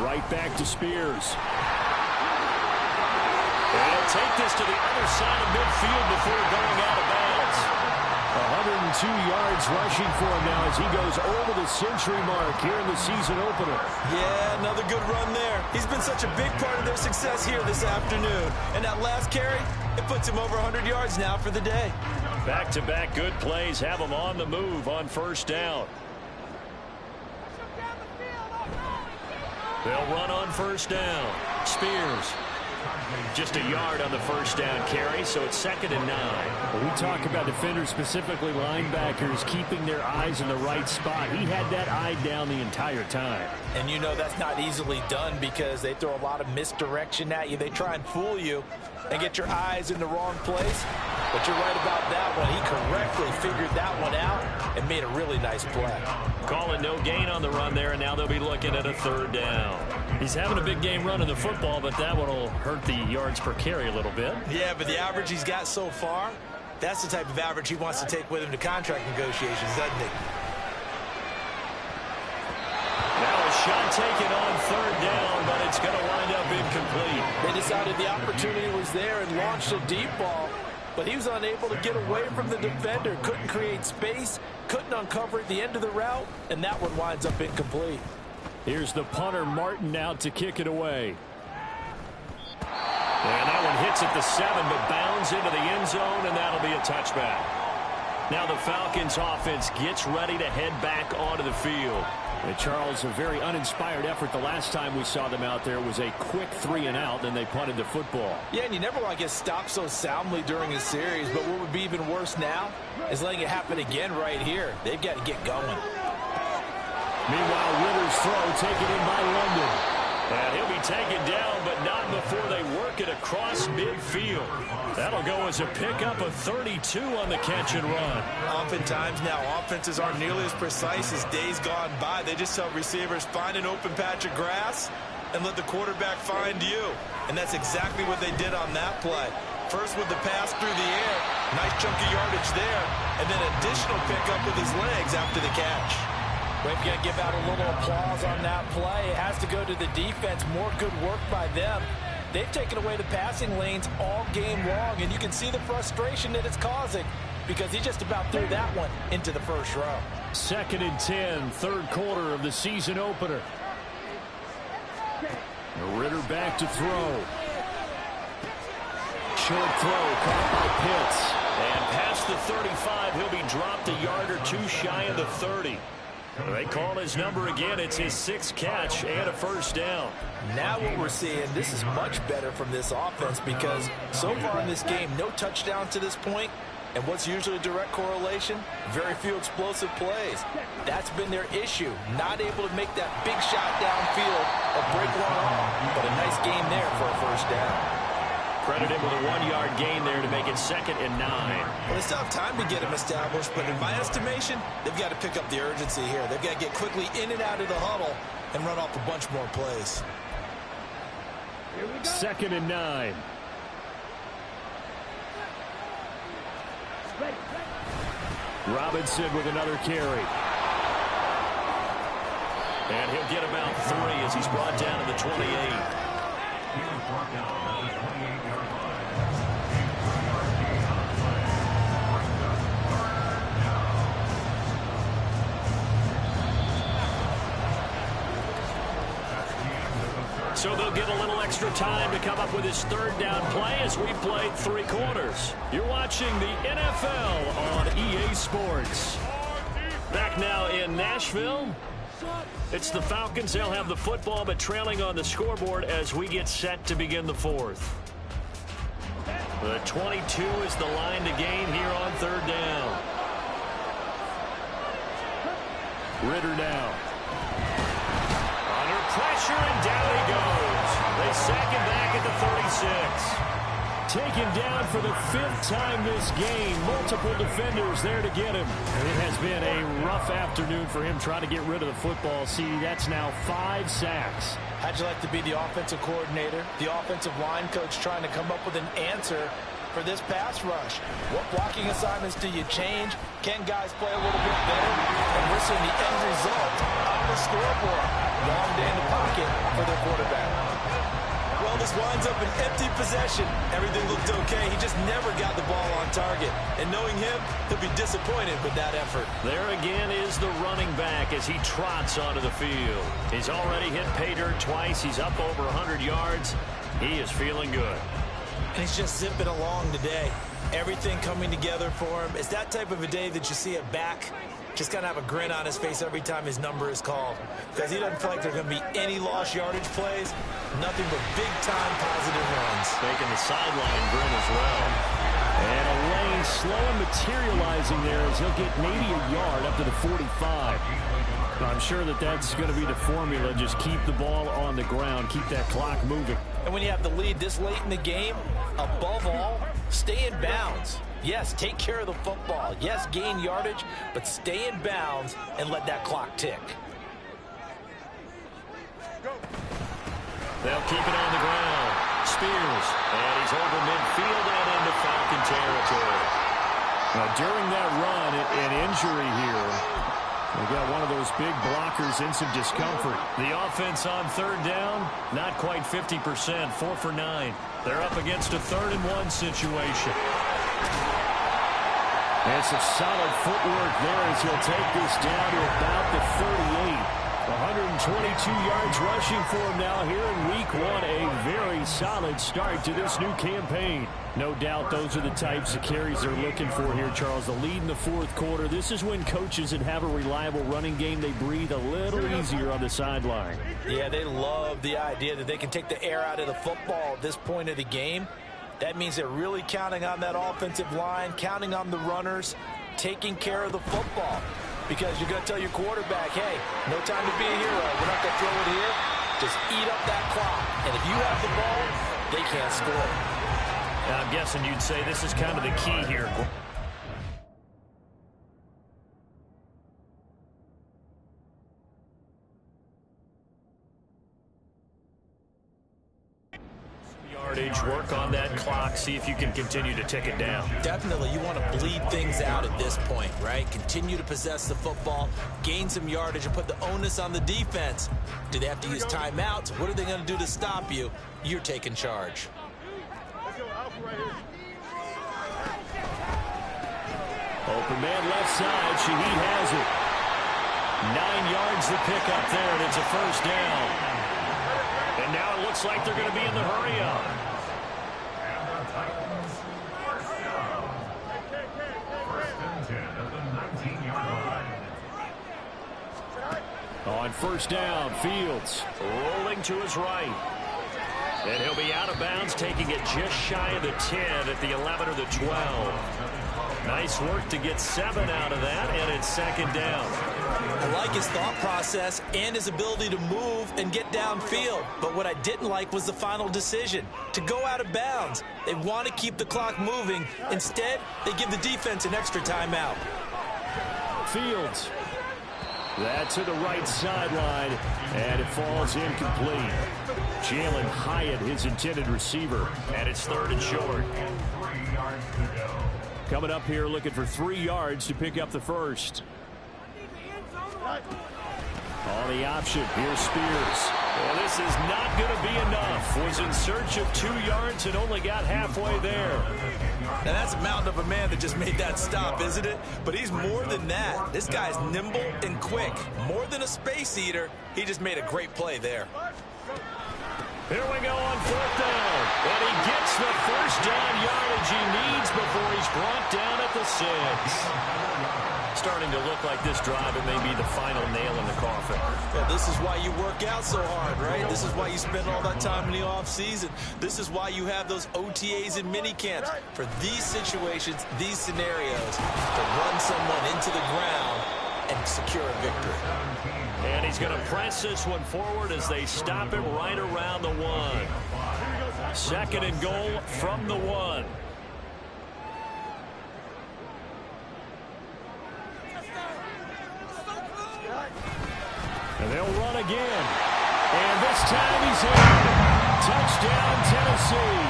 Right back to Spears. And he'll take this to the other side of midfield before going out of bounds. 102 yards rushing for him now as he goes over the century mark here in the season opener. Yeah, another good run there. He's been such a big part of their success here this afternoon. And that last carry, it puts him over 100 yards now for the day. Back-to-back good plays have him on the move on first down. They'll run on first down. Spears. Just a yard on the first down carry, so it's 2nd and 9. Well, we talk about defenders, specifically linebackers, keeping their eyes in the right spot. He had that eye down the entire time. And you know that's not easily done because they throw a lot of misdirection at you. They try and fool you and get your eyes in the wrong place. But you're right about that one. He correctly figured that one out and made a really nice play. Calling no gain on the run there, and now they'll be looking at a third down. He's having a big game running the football, but that one will hurt the yards per carry a little bit. Yeah, but the average he's got so far, that's the type of average he wants to take with him to contract negotiations, doesn't he? Now a shot taken on third down, but it's going to wind up incomplete. They decided the opportunity was there and launched a deep ball, but he was unable to get away from the defender, couldn't create space, couldn't uncover at the end of the route, and that one winds up incomplete. Here's the punter, Martin, out to kick it away. And that one hits at the 7, but bounds into the end zone, and that'll be a touchback. Now the Falcons offense gets ready to head back onto the field. And Charles, a very uninspired effort. The last time we saw them out there was a quick 3-and-out, then they punted the football. Yeah, and you never want to get stopped so soundly during a series, but what would be even worse now is letting it happen again right here. They've got to get going. Meanwhile, Ritter's throw taken in by London. And he'll be taken down, but not before they work it across midfield. That'll go as a pickup of 32 on the catch and run. Oftentimes now, offenses aren't nearly as precise as days gone by. They just tell receivers, find an open patch of grass and let the quarterback find you. And that's exactly what they did on that play. First with the pass through the air, nice chunky yardage there, and then additional pickup with his legs after the catch. We've got to give out a little applause on that play. It has to go to the defense. More good work by them. They've taken away the passing lanes all game long, and you can see the frustration that it's causing because he just about threw that one into the first row. 2nd and 10, third quarter of the season opener. Ritter back to throw. Short throw caught by Pitts. And past the 35, he'll be dropped a yard or two shy of the 30. They call his number again. It's his 6th catch and a first down. Now what we're seeing, this is much better from this offense because so far in this game, no touchdown to this point. And what's usually a direct correlation? Very few explosive plays. That's been their issue. Not able to make that big shot downfield or break one off. But a nice game there for a first down. Credit him with a 1-yard gain there to make it 2nd and 9. Well, they still have time to get him established, but in my estimation, they've got to pick up the urgency here. They've got to get quickly in and out of the huddle and run off a bunch more plays. 2nd and 9. Robinson with another carry. And he'll get about 3 as he's brought down to the 28. So they'll get a little extra time to come up with his 3rd down play as we played 3 quarters. You're watching the NFL on EA Sports. Back now in Nashville. It's the Falcons. They'll have the football, but trailing on the scoreboard as we get set to begin the 4th. The 22 is the line to gain here on 3rd down. Ritter now. Pressure, and down he goes. They sack him back at the 36. Taken down for the 5th time this game. Multiple defenders there to get him. And it has been a rough afternoon for him trying to get rid of the football. See, that's now 5 sacks. How'd you like to be the offensive coordinator, the offensive line coach trying to come up with an answer for this pass rush? What blocking assignments do you change? Can guys play a little bit better? And we're seeing the end result on the scoreboard. Long day in the pocket for their quarterback. Well, this winds up an empty possession. Everything looked okay. He just never got the ball on target. And knowing him, he'll be disappointed with that effort. There again is the running back as he trots onto the field. He's already hit pay dirt twice. He's up over 100 yards. He is feeling good. And he's just zipping along today. Everything coming together for him. It's that type of a day that you see a back just kind of have a grin on his face every time his number is called. Because he doesn't feel like there's going to be any lost yardage plays. Nothing but big-time positive runs. Making the sideline grin as well. And a lane slow and materializing there as he'll get maybe a yard up to the 45. I'm sure that that's going to be the formula. Just keep the ball on the ground. Keep that clock moving. And when you have the lead this late in the game, above all, stay in bounds. Yes, take care of the football. Yes, gain yardage, but stay in bounds and let that clock tick. They'll keep it on the ground. Spears, and he's over midfield and into Falcon territory. Now, during that run, an injury here. They got one of those big blockers in some discomfort. The offense on 3rd down, not quite 50%, 4 for 9. They're up against a 3rd and 1 situation. And some solid footwork there as he'll take this down to about the 38. 122 yards rushing for him now here in week 1. A very solid start to this new campaign. No doubt those are the types of carries they're looking for here, Charles. The lead in the 4th quarter. This is when coaches that have a reliable running game, they breathe a little easier on the sideline. Yeah, they love the idea that they can take the air out of the football at this point of the game. That means they're really counting on that offensive line, counting on the runners, taking care of the football. Because you're going to tell your quarterback, hey, no time to be a hero. We're not going to throw it here. Just eat up that clock. And if you have the ball, they can't score. Now, I'm guessing you'd say this is kind of the key here. Work on that clock, see if you can continue to tick it down. Definitely, you want to bleed things out at this point, right? Continue to possess the football, gain some yardage, and put the onus on the defense. Do they have to use timeouts? What are they going to do to stop you? You're taking charge. Open man left side. Shaheed has it. 9 yards to pick up there, and it's a first down. And now it looks looks like they're going to be in the hurry-up. On first down, Fields rolling to his right. And he'll be out of bounds, taking it just shy of the 10 at the 11 or the 12. Nice work to get 7 out of that, and it's second down. I like his thought process and his ability to move and get downfield. But what I didn't like was the final decision, to go out of bounds. They want to keep the clock moving. Instead, they give the defense an extra timeout. Fields. That to the right sideline, and it falls incomplete. Jalen Hyatt, his intended receiver. And it's third and short. Coming up here looking for 3 yards to pick up the first. On the option, here's Spears. Well, this is not going to be enough. Was in search of 2 yards and only got halfway there. Now, that's a mountain of a man that just made that stop, isn't it? But he's more than that. This guy's nimble and quick. More than a space eater, he just made a great play there. Here we go on fourth down. And he gets the first down yardage he needs before he's brought down at the 6. Starting to look like this drive, it may be the final nail in the coffin. Well, this is why you work out so hard, right? This is why you spend all that time in the offseason. This is why you have those OTAs and mini camps. For these situations, these scenarios, to run someone into the ground and secure a victory. And he's going to press this one forward as they stop him right around the 1. Second and goal from the 1. And they'll run again. And this time he's in. Touchdown, Tennessee.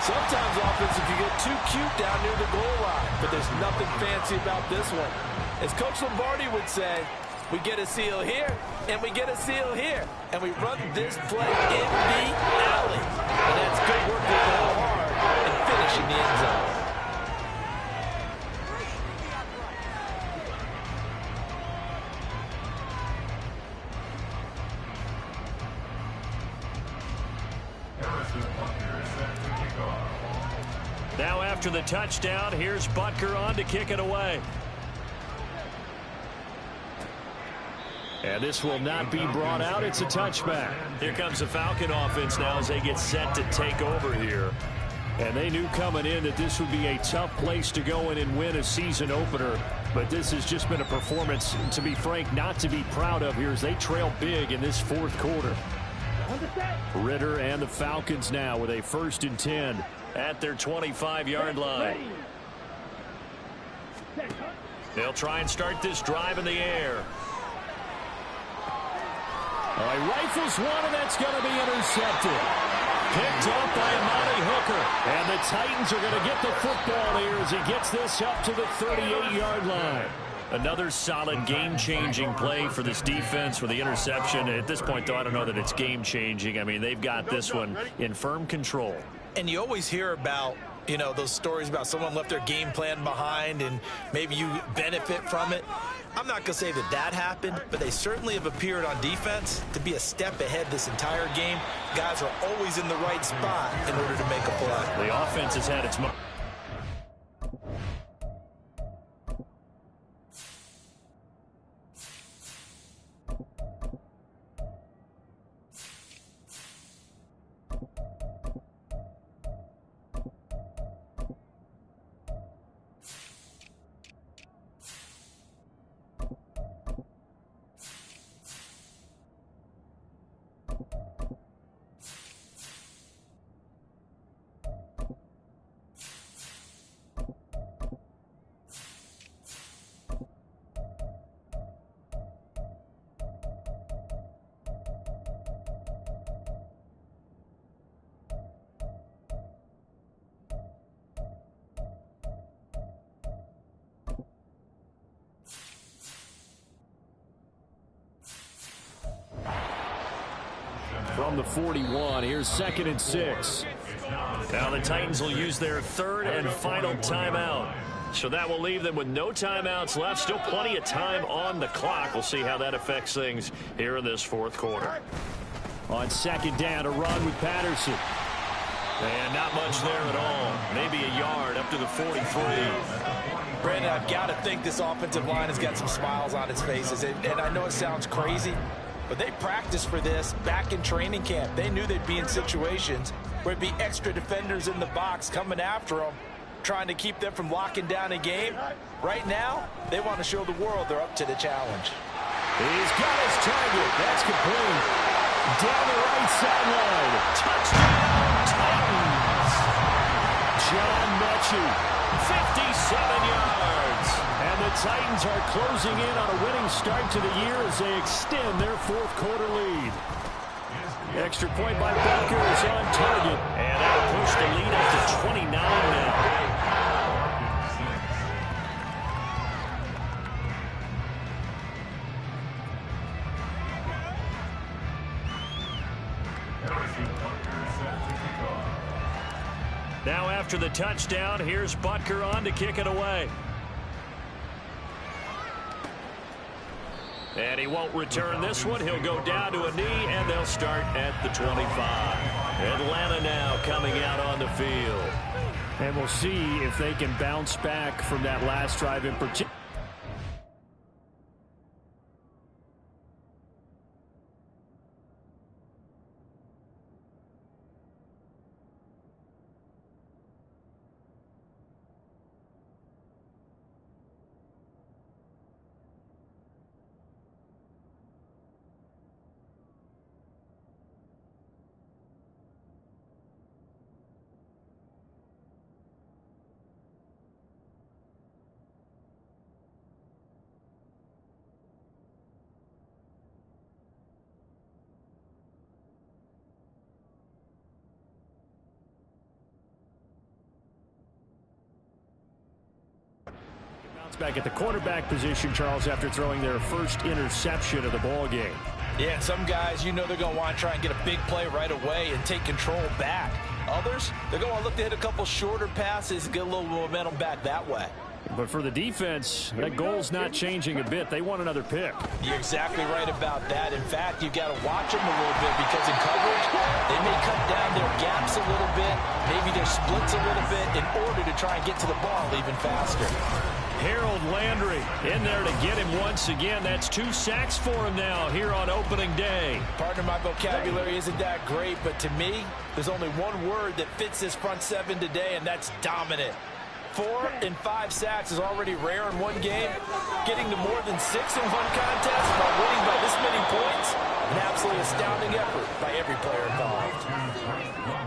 Sometimes offensive can get too cute down near the goal line, but there's nothing fancy about this one. As Coach Lombardi would say, we get a seal here, and we get a seal here, and we run this play in the alley. And that's good work to go hard and finish in the end zone. Now after the touchdown, here's Butker on to kick it away. And this will not be brought out. It's a touchback. Here comes the Falcon offense now as they get set to take over here. And they knew coming in that this would be a tough place to go in and win a season opener. But this has just been a performance, to be frank, not to be proud of here as they trail big in this fourth quarter. Ritter and the Falcons now with a 1st and 10 at their 25-yard line. They'll try and start this drive in the air. All right, rifles one, and that's going to be intercepted. Picked up by Amani Hooker. And the Titans are going to get the football here as he gets this up to the 38-yard line. Another solid game-changing play for this defense with the interception. At this point, though, I don't know that it's game-changing. I mean, they've got this one in firm control. And you always hear about, you know, those stories about someone left their game plan behind and maybe you benefit from it. I'm not going to say that that happened, but they certainly have appeared on defense to be a step ahead this entire game. Guys are always in the right spot in order to make a play. The offense has had its moment. From the 41, here's 2nd and 6. Now the Titans will use their 3rd and final timeout. So that will leave them with no timeouts left. Still plenty of time on the clock. We'll see how that affects things here in this fourth quarter. On second down, a run with Patterson. And not much there at all. Maybe a yard up to the 43. Brandon, I've got to think this offensive line has got some smiles on its faces. And I know it sounds crazy, but they practiced for this back in training camp. They knew they'd be in situations where it'd be extra defenders in the box coming after them, trying to keep them from locking down a game. Right now, they want to show the world they're up to the challenge. He's got his target. That's complete. Down the right sideline. Touchdown, Titans. John Mechie, 57 yards. and the Titans are closing in on a winning start to the year as they extend their fourth quarter lead. Extra point by Butker is on target. And that'll push the lead up to 29 now. Now after the touchdown, here's Butker on to kick it away. And he won't return this one. He'll go down to a knee, and they'll start at the 25. Atlanta now coming out on the field. And we'll see if they can bounce back from that last drive in particular. Back at the quarterback position, Charles, after throwing their first interception of the ball game. Yeah, and some guys, you know they're going to want to try and get a big play right away and take control back. Others, they're going to want to look to hit a couple shorter passes and get a little momentum back that way. But for the defense, that goal's not changing a bit. They want another pick. You're exactly right about that. In fact, you've got to watch them a little bit because in coverage, they may cut down their gaps a little bit, maybe their splits a little bit in order to try and get to the ball even faster. Harold Landry in there to get him once again. That's 2 sacks for him now here on opening day. Partner, my vocabulary isn't that great, but to me, there's only one word that fits this front seven today, and that's dominant. 4 and 5 sacks is already rare in one game. Getting to more than 6 in one contest by winning by this many points, an absolutely astounding effort by every player involved.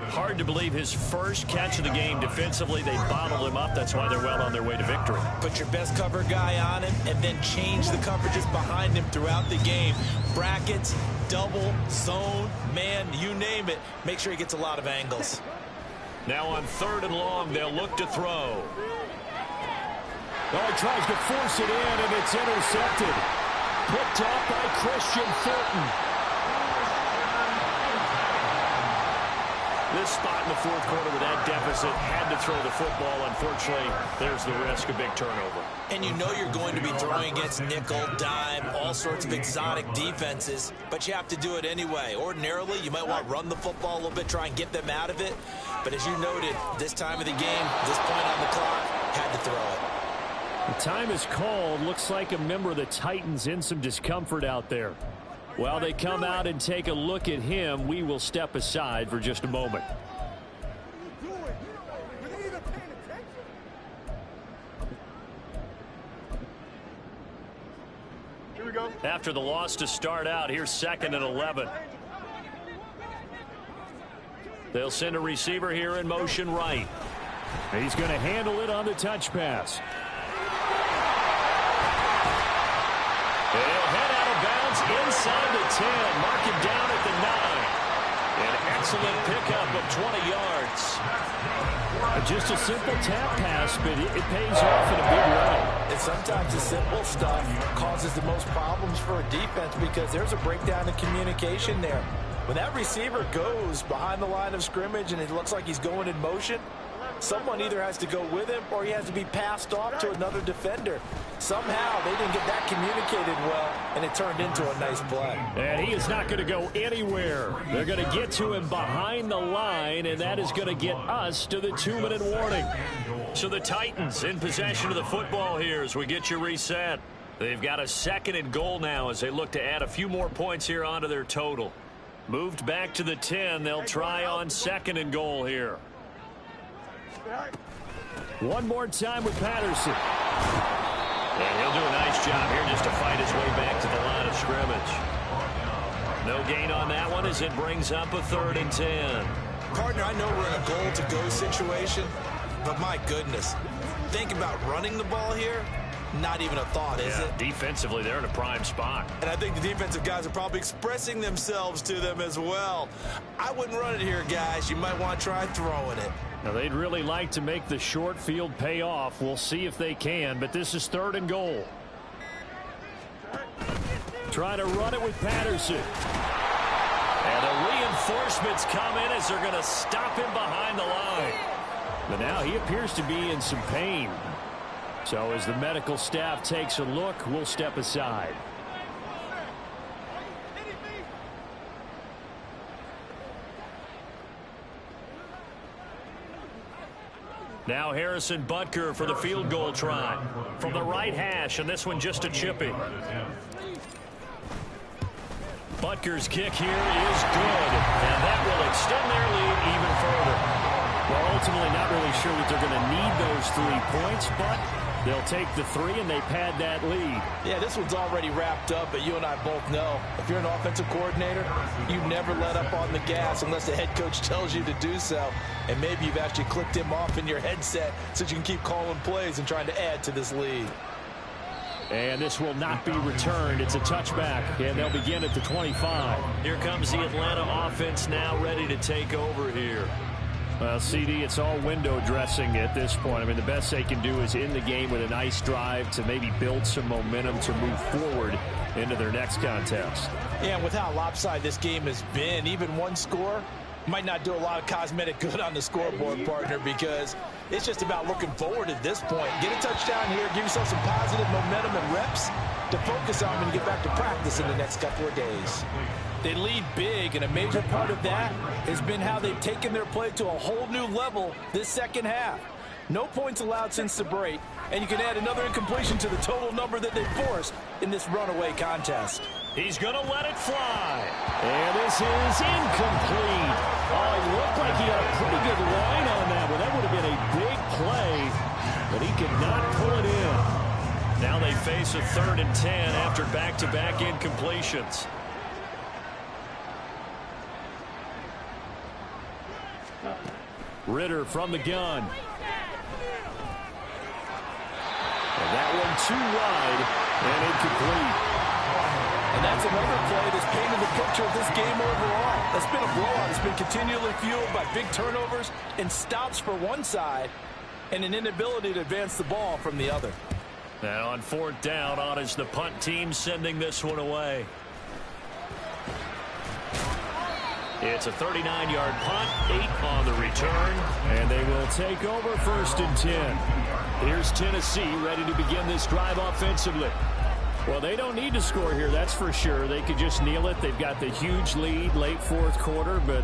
Hard to believe his first catch of the game defensively. They bottled him up. That's why they're well on their way to victory. Put your best cover guy on him and then change the coverages behind him throughout the game. Brackets, double, zone, man, you name it. Make sure he gets a lot of angles. Now on 3rd and long, they'll look to throw. Oh, he tries to force it in, and it's intercepted. Picked off by Christian Fulton. This spot in the fourth quarter with that deficit, had to throw the football. Unfortunately, there's the risk of big turnover. And you know you're going to be throwing against nickel, dime, all sorts of exotic defenses, but you have to do it anyway. Ordinarily, you might want to run the football a little bit, try and get them out of it. But as you noted, this time of the game, this point on the clock, had to throw it. The time is called. Looks like a member of the Titans in some discomfort out there. While they come out and take a look at him, we will step aside for just a moment. Here we go. After the loss to start out, here's 2nd and 11. They'll send a receiver here in motion right. He's going to handle it on the touch pass. And he'll head out of bounds inside the 10. Mark him down at the 9. An excellent pickup of 20 yards. Just a simple tap pass, but it pays off in a big way. And sometimes the simple stuff causes the most problems for a defense because there's a breakdown in communication there. When that receiver goes behind the line of scrimmage and it looks like he's going in motion, Someone either has to go with him or he has to be passed off to another defender. Somehow they didn't get that communicated well, and it turned into a nice play. And he is not going to go anywhere. They're going to get to him behind the line, and that is going to get us to the 2-minute warning. So the Titans in possession of the football here as we get you reset. They've got a 2nd and goal now as they look to add a few more points here onto their total. Moved back to the 10. They'll try on 2nd and goal here. One more time with Patterson. And he'll do a nice job here just to fight his way back to the line of scrimmage. No gain on that one as it brings up a 3rd and 10. Partner, I know we're in a goal-to-go situation, but my goodness, think about running the ball here. Not even a thought, is it? Defensively, they're in a prime spot. And I think the defensive guys are probably expressing themselves to them as well. I wouldn't run it here, guys. You might want to try throwing it. Now, they'd really like to make the short field pay off. We'll see if they can, but this is 3rd and goal. Try to run it with Patterson. And the reinforcements come in as they're going to stop him behind the line. But now he appears to be in some pain. So as the medical staff takes a look, we'll step aside. Now Harrison Butker for the field goal try. From the right hash, and this one just a chippy. Butker's kick here is good, and that will extend their lead even further. Well, ultimately not really sure that they're going to need those 3 points, but they'll take the 3 and they pad that lead. Yeah, this one's already wrapped up, but you and I both know if you're an offensive coordinator, you never let up on the gas unless the head coach tells you to do so. And maybe you've actually clicked him off in your headset so you can keep calling plays and trying to add to this lead. And this will not be returned. It's a touchback, and they'll begin at the 25. Here comes the Atlanta offense now ready to take over here. Well, CD, it's all window dressing at this point. I mean, the best they can do is end the game with a nice drive to maybe build some momentum to move forward into their next contest. Yeah, with how lopsided this game has been, even one score might not do a lot of cosmetic good on the scoreboard, partner, because it's just about looking forward at this point. Get a touchdown here, give yourself some positive momentum and reps to focus on when you get back to practice in the next couple of days. They lead big, and a major part of that has been how they've taken their play to a whole new level this second half. No points allowed since the break, and you can add another incompletion to the total number that they forced in this runaway contest. He's going to let it fly. And this is incomplete. Oh, it looked like he had a pretty good line on that one. That would have been a big play, but he could not pull it in. Now they face a 3rd and 10 after back-to-back incompletions. Ritter from the gun. And that one too wide and incomplete. And that's another play that's painted the picture of this game overall. That's been a blowout. It's been continually fueled by big turnovers and stops for one side and an inability to advance the ball from the other. Now on 4th down, on is the punt team sending this one away. It's a 39-yard punt, 8 on the return. And they will take over 1st and 10. Here's Tennessee ready to begin this drive offensively. Well, they don't need to score here, that's for sure. They could just kneel it. They've got the huge lead late 4th quarter, but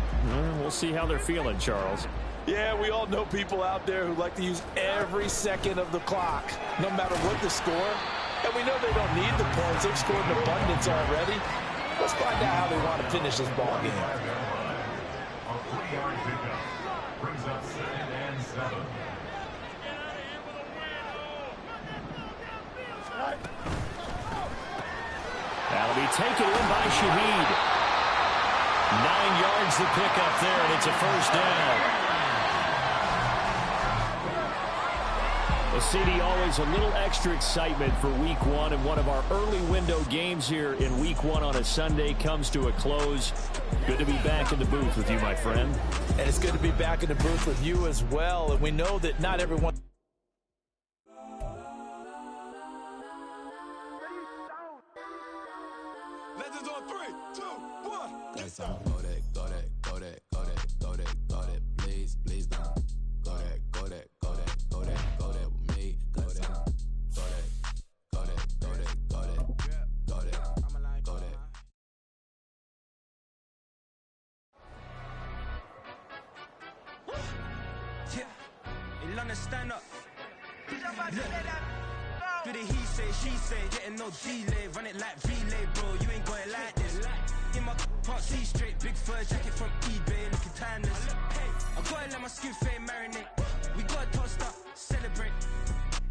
we'll see how they're feeling, Charles. Yeah, we all know people out there who like to use every second of the clock, no matter what the score. And we know they don't need the points. They've scored in abundance already. Let's find out how they want to finish this ball game. That'll be taken in by Shaheed. 9 yards to pick up there, and it's a 1st down. Well, CD, always a little extra excitement for Week 1, and one of our early window games here in Week 1 on a Sunday comes to a close. Good to be back in the booth with you, my friend. And it's good to be back in the booth with you as well. And we know that not everyone... Legends on 3, 2, 1. That's all. Go that, please don't. Go that, tryna stand up. Look, do the he say, she say, getting no delay, run it like relay, bro, you ain't going like this. In my can't see straight, big fur jacket from eBay, looking timeless. I gotta let my skin fade marinate. We gotta toast up, celebrate.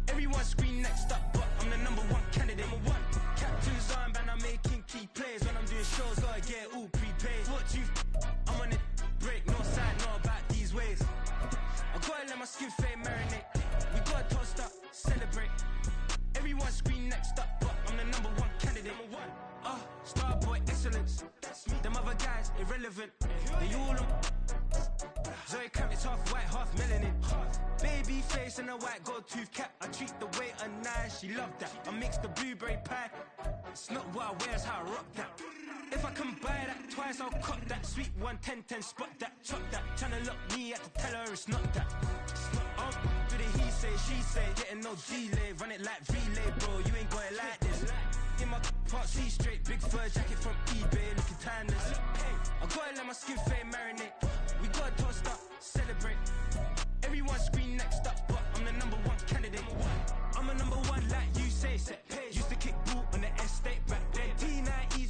Everyone scream next up, but I'm the #1 candidate. Captain's armband, I'm making key plays. When I'm doing shows, gotta get all prepaid. What you I'm on it, break, no side, no about these ways. I gotta let my skin fade marinate. We gotta toast up, celebrate. Everyone scream next up, but I'm the #1 candidate. Starboy excellence. Them other guys irrelevant. They all on Zoe Kravitz, half white, half melanin. Baby face and a white gold tooth cap. I treat the waiter nice, she love that. I mix the blueberry pie. It's not what I wear, it's how I rock that. If I can buy that twice, I'll cop that. Sweet 110, spot that, chop that. Tryna lock me at the tell her it's not that. Do the he say, she say, getting no delay, run it like relay, bro, you ain't going like this. In my can't see straight, big fur jacket from eBay.